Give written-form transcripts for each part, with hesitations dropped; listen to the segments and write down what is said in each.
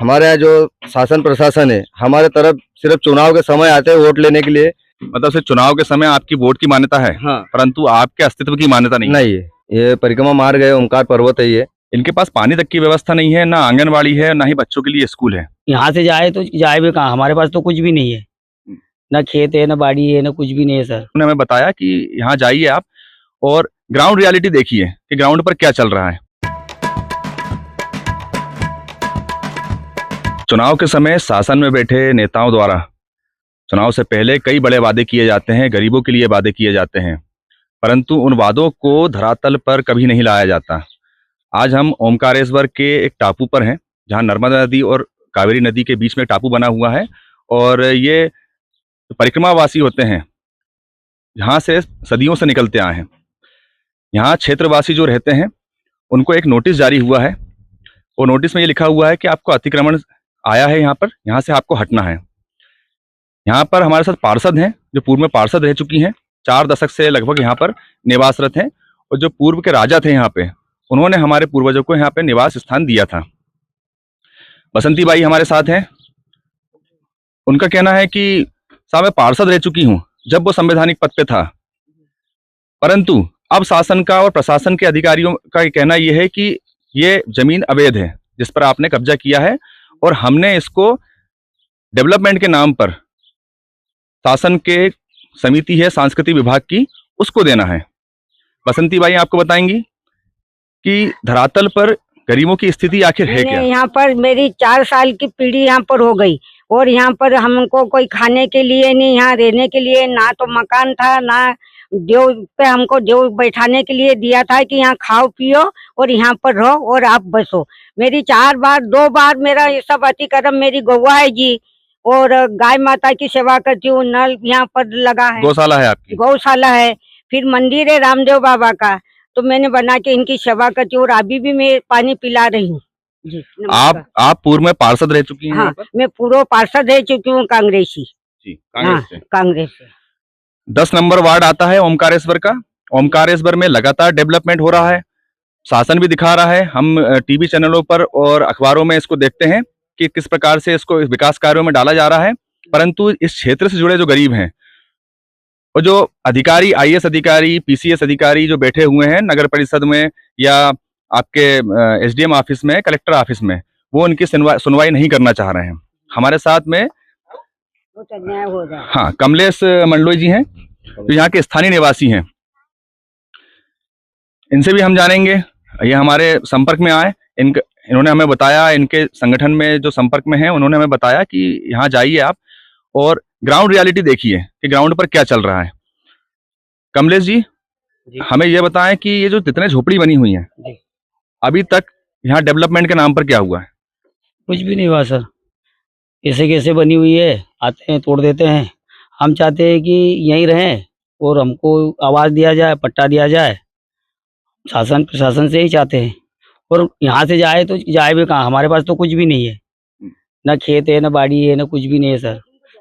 हमारे यहाँ जो शासन प्रशासन है हमारे तरफ सिर्फ चुनाव के समय आते हैं वोट लेने के लिए। मतलब सिर्फ चुनाव के समय आपकी वोट की मान्यता है, हाँ। परंतु आपके अस्तित्व की मान्यता नहीं है। नहीं है, ये परिक्रमा मार्ग है, ओमकार पर्वत है ये। इनके पास पानी तक की व्यवस्था नहीं है, ना आंगनवाड़ी है, ना ही बच्चों के लिए स्कूल है। यहाँ से जाए तो जाए भी कहाँ, हमारे पास तो कुछ भी नहीं है, ना खेत है, ना बाड़ी है, ना कुछ भी नहीं है सर। उन्होंने हमें बताया कि यहाँ जाइए आप और ग्राउंड रियलिटी देखिए कि ग्राउंड पर क्या चल रहा है। चुनाव के समय शासन में बैठे नेताओं द्वारा चुनाव से पहले कई बड़े वादे किए जाते हैं, गरीबों के लिए वादे किए जाते हैं, परंतु उन वादों को धरातल पर कभी नहीं लाया जाता। आज हम ओमकारेश्वर के एक टापू पर हैं, जहां नर्मदा नदी और कावेरी नदी के बीच में टापू बना हुआ है, और ये परिक्रमावासी होते हैं, जहां से सदियों से निकलते आए हैं। यहाँ क्षेत्रवासी जो रहते हैं उनको एक नोटिस जारी हुआ है, वो नोटिस में ये लिखा हुआ है कि आपको अतिक्रमण आया है यहाँ पर, यहाँ से आपको हटना है। यहाँ पर हमारे साथ पार्षद हैं जो पूर्व में पार्षद रह चुकी हैं, 4 दशक से लगभग यहाँ पर निवासरत हैं, और जो पूर्व के राजा थे यहाँ पे, उन्होंने हमारे पूर्वजों को यहाँ पे निवास स्थान दिया था। बसंती बाई हमारे साथ हैं। उनका कहना है कि साहब मैं पार्षद रह चुकी हूँ जब वो संवैधानिक पद पे था, परंतु अब शासन का और प्रशासन के अधिकारियों का कहना यह है कि ये जमीन अवैध है जिस पर आपने कब्जा किया है, और हमने इसको डेवलपमेंट के नाम पर शासन के समिति है सांस्कृतिक विभाग की, उसको देना है। बसंती बाई आपको बताएंगी कि धरातल पर गरीबों की स्थिति आखिर है क्या। यहाँ पर मेरी 4 साल की पीढ़ी यहाँ पर हो गई, और यहाँ पर हमको कोई खाने के लिए नहीं, यहाँ रहने के लिए ना तो मकान था, ना देव पे हमको देव बैठाने के लिए दिया था कि यहाँ खाओ पियो और यहाँ पर रहो और आप बसो। मेरी 2 बार मेरा ये सब अतिक्रम, मेरी गौवा है जी, और गाय माता की सेवा करती हूँ। नल यहाँ पर लगा है, गौशाला है आपकी? गौशाला है। फिर मंदिर है रामदेव बाबा का, तो मैंने बना के इनकी सेवा करती हूँ, और अभी भी मैं पानी पिला रही हूँ जी। आप पूर्व में पार्षद रह चुकी हैं? हाँ, मैं पूर्व पार्षद रह चुकी हूँ, कांग्रेसी जी, कांग्रेस से। कांग्रेस से। 10 नंबर वार्ड आता है ओमकारेश्वर का। ओमकारेश्वर में लगातार डेवलपमेंट हो रहा है, शासन भी दिखा रहा है। हम टीवी चैनलों पर और अखबारों में इसको देखते हैं कि किस प्रकार से इसको विकास कार्यों में डाला जा रहा है, परंतु इस क्षेत्र से जुड़े जो गरीब हैं और जो अधिकारी, आईएएस अधिकारी, पीसीएस अधिकारी जो बैठे हुए हैं नगर परिषद में या आपके एसडीएम ऑफिस में, कलेक्टर ऑफिस में, वो उनकी सुनवाई नहीं करना चाह रहे हैं। हमारे साथ में हाँ कमलेश मंडलोई जी हैं, जो यहाँ के स्थानीय निवासी हैं। इनसे भी हम जानेंगे, ये हमारे संपर्क में आए। इन्होंने हमें बताया, इनके संगठन में जो संपर्क में हैं उन्होंने हमें बताया कि यहाँ जाइए आप और ग्राउंड रियलिटी देखिए कि ग्राउंड पर क्या चल रहा है। कमलेश जी, हमें ये बताएं कि ये जो जितने झोपड़ी बनी हुई हैं अभी तक यहाँ डेवलपमेंट के नाम पर क्या हुआ है? कुछ भी नहीं हुआ सर, कैसे कैसे बनी हुई है, आते हैं तोड़ देते हैं। हम चाहते हैं कि यहीं रहें और हमको आवाज़ दिया जाए, पट्टा दिया जाए, शासन प्रशासन से ही चाहते हैं। और यहाँ से जाए तो जाए भी कहाँ, हमारे पास तो कुछ भी नहीं है, ना खेत है, ना बाड़ी है, ना कुछ भी नहीं है सर।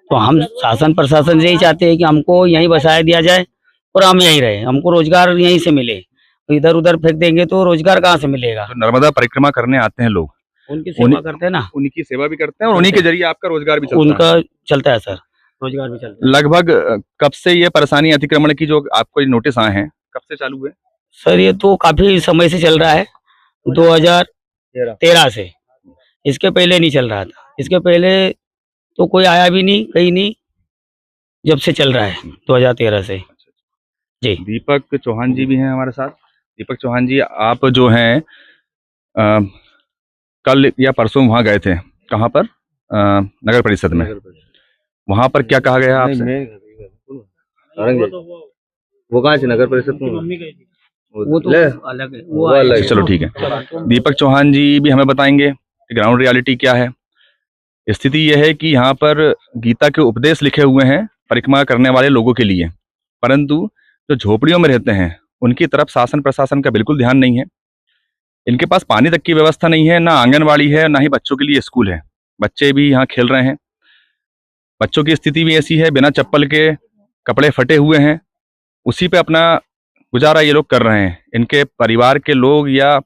तो हम शासन प्रशासन से ही चाहते हैं कि हमको यहीं बसाया दिया जाए और हम यहीं रहे, हमको रोजगार यहीं से मिले। इधर उधर फेंक देंगे तो रोजगार कहाँ से मिलेगा। तो नर्मदा परिक्रमा करने आते हैं लोग, उनकी सेवा करते हैं ना, उनकी सेवा भी करते हैं और उन्हीं के जरिए आपका रोजगार भी चलता है। उनका चलता है सर, रोजगार भी चलता है। लगभग कब से ये परेशानी अतिक्रमण की जो आपको नोटिस आए हैं, कब से चालू है सर? ये तो काफी समय से चल रहा है, 2013 से। इसके पहले नहीं चल रहा था, इसके पहले तो कोई आया भी नहीं, कहीं नहीं, जब से चल रहा है 2013 से जी। दीपक चौहान जी भी हैं हमारे साथ। दीपक चौहान जी, आप जो हैं कल या परसों वहां गए थे, कहाँ पर? नगर परिषद में। वहां पर क्या कहा गया आपसे? वो कहाँ से नगर परिषद में? वो तो अलग है, वो अलग है। चलो ठीक है। दीपक चौहान जी भी हमें बताएंगे ग्राउंड रियलिटी क्या है। स्थिति यह है कि यहाँ पर गीता के उपदेश लिखे हुए हैं परिक्रमा करने वाले लोगों के लिए, परंतु जो झोपड़ियों में रहते हैं उनकी तरफ शासन प्रशासन का बिल्कुल ध्यान नहीं है। इनके पास पानी तक की व्यवस्था नहीं है, ना आंगनवाड़ी है, ना ही बच्चों के लिए स्कूल है। बच्चे भी यहाँ खेल रहे हैं, बच्चों की स्थिति भी ऐसी है, बिना चप्पल के, कपड़े फटे हुए हैं, उसी पे अपना गुजारा ये लोग कर रहे हैं। इनके परिवार के लोग या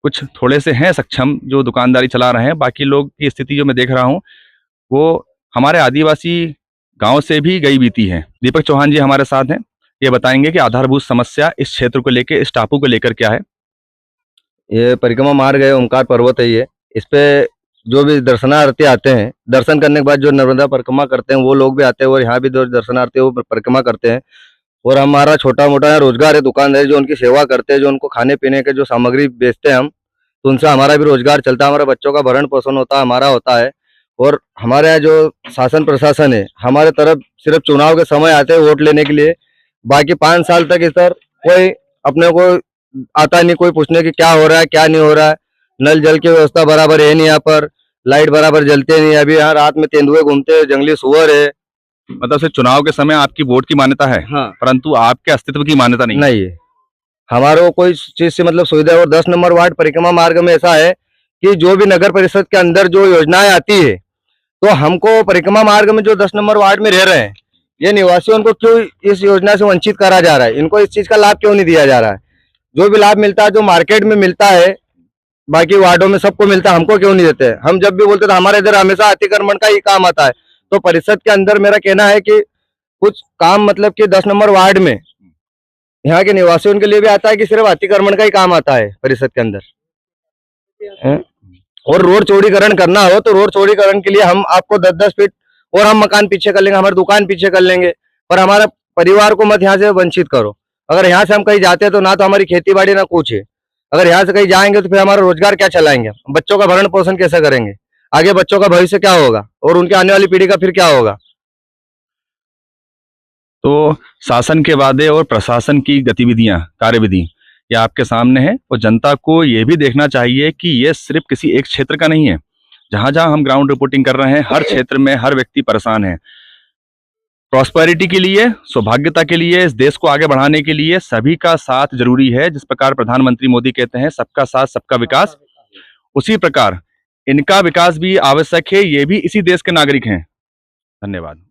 कुछ थोड़े से हैं सक्षम जो दुकानदारी चला रहे हैं, बाकी लोग की स्थिति जो मैं देख रहा हूँ वो हमारे आदिवासी गांव से भी गई बीती है। दीपक चौहान जी हमारे साथ हैं, ये बताएंगे कि आधारभूत समस्या इस क्षेत्र को लेकर, इस टापू को लेकर क्या है। ये परिक्रमा मार्ग है, ओमकार पर्वत है ये। इस पे जो भी दर्शनार्थी आते हैं, दर्शन करने के बाद जो नर्मदा परिक्रमा करते हैं वो लोग भी आते हैं, और यहाँ भी जो दर्शनार्थी वो परिक्रमा करते हैं। और हमारा छोटा मोटा रोजगार है, दुकान है, जो उनकी सेवा करते हैं, जो उनको खाने पीने के जो सामग्री बेचते हैं हम, तो उनसे हमारा भी रोजगार चलता है, हमारे बच्चों का भरण पोषण होता है, हमारा होता है। और हमारे यहाँ जो शासन प्रशासन है, हमारे तरफ सिर्फ चुनाव के समय आते हैं वोट लेने के लिए। बाकी 5 साल तक इस पर कोई अपने को आता नहीं, कोई पूछने की क्या हो रहा है क्या नहीं हो रहा है। नल जल की व्यवस्था बराबर है नहीं, यहाँ पर लाइट बराबर जलते नहीं। अभी यहाँ रात में तेंदुए घूमते हैं, जंगली सुअर है। मतलब सिर्फ चुनाव के समय आपकी वोट की मान्यता है, हाँ, परंतु आपके अस्तित्व की मान्यता नहीं। नहीं है हमारे को कोई चीज से मतलब सुविधा। और 10 नंबर वार्ड परिक्रमा मार्ग में ऐसा है कि जो भी नगर परिषद के अंदर जो योजनाएं आती है, तो हमको परिक्रमा मार्ग में जो 10 नंबर वार्ड में रह रहे हैं ये निवासियों को क्यों इस योजना से वंचित करा जा रहा है, इनको इस चीज का लाभ क्यों नहीं दिया जा रहा है। जो भी लाभ मिलता है, जो मार्केट में मिलता है, बाकी वार्डों में सबको मिलता है, हमको क्यों नहीं देते। हम जब भी बोलते थे हमारे इधर हमेशा अतिक्रमण का ही काम आता है। तो परिषद के अंदर मेरा कहना है कि कुछ काम मतलब कि 10 नंबर वार्ड में यहाँ के निवासियों के लिए भी आता है कि सिर्फ अतिक्रमण का ही काम आता है परिषद के अंदर। और रोड चौड़ीकरण करना हो तो रोड चौड़ीकरण के लिए हम आपको 10-10 फीट और हम मकान पीछे कर लेंगे, हमारी दुकान पीछे कर लेंगे, पर हमारे परिवार को मत यहाँ से वंचित करो। अगर यहाँ से हम कहीं जाते हैं तो ना तो हमारी खेती बाड़ी ना कुछ है। अगर यहाँ से कहीं जाएंगे तो फिर हमारा रोजगार क्या चलाएंगे, बच्चों का भरण पोषण कैसे करेंगे, आगे बच्चों का भविष्य क्या होगा और उनके आने वाली पीढ़ी का फिर क्या होगा। तो शासन के वादे और प्रशासन की गतिविधियां, कार्यविधि ये आपके सामने है, और जनता को ये भी देखना चाहिए कि ये सिर्फ किसी एक क्षेत्र का नहीं है। जहां जहां हम ग्राउंड रिपोर्टिंग कर रहे हैं, हर क्षेत्र में हर व्यक्ति परेशान है। प्रॉस्पेरिटी के लिए, सौभाग्यता के लिए, इस देश को आगे बढ़ाने के लिए सभी का साथ जरूरी है। जिस प्रकार प्रधानमंत्री मोदी कहते हैं सबका साथ सबका विकास, उसी प्रकार इनका विकास भी आवश्यक है। ये भी इसी देश के नागरिक हैं। धन्यवाद।